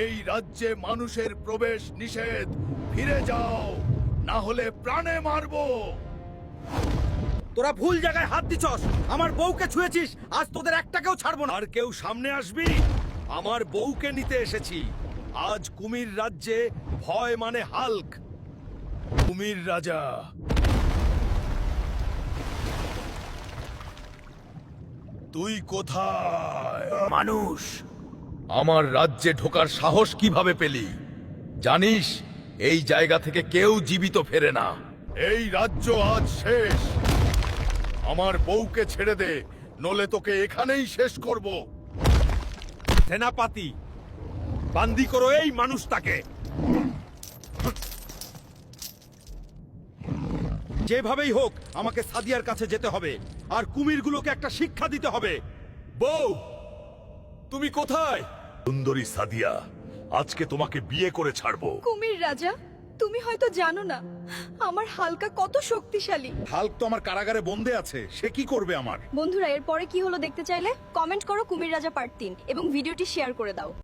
এই রাজ্যে মানুষের প্রবেশ নিষেধ। ফিরে যাও, না হলে প্রাণে মারবো। তোরা ভুল জায়গায় হাত দিছস। আমার বউকে ছুঁয়েছিস, আজ তোদের একটাকেও ছাড়বো না। আর কেউ সামনে আসবি? আমার বউকে নিতে এসেছি। আজ কুমির রাজ্যে ভয় মানে হাল্ক। কুমির রাজা, তুই কোথায়? মানুষ, আমার রাজ্যে ঢোকার সাহস কিভাবে পেলি? জানিস এই জায়গা থেকে কেউ জীবিত ফেরে না। এই রাজ্য আজ শেষ। আমার বউকে ছেড়ে দে, নলে তোকে এখানেই শেষ করব। সেনাপতি, বান্দি করো এই মানুষটাকে। যেভাবেই হোক আমাকে সাদিয়ার কাছে যেতে হবে, আর কুমিরগুলোকে একটা শিক্ষা দিতে হবে। বউ, তুমি কোথায়? সুন্দরী সাদিয়া, আজকে তোমাকে বিয়ে করে ছাড়বো। কুমির রাজা, তুমি হয়তো জানো না আমার হালকা কত শক্তিশালী। হাল্ক তো আমার কারাগারে বন্দী আছে, সে কি করবে আমার? বন্ধুরা, এরপরে কি হলো দেখতে চাইলে কমেন্ট করো কুমির রাজা পার্ট 3 এবং ভিডিওটি শেয়ার করে দাও।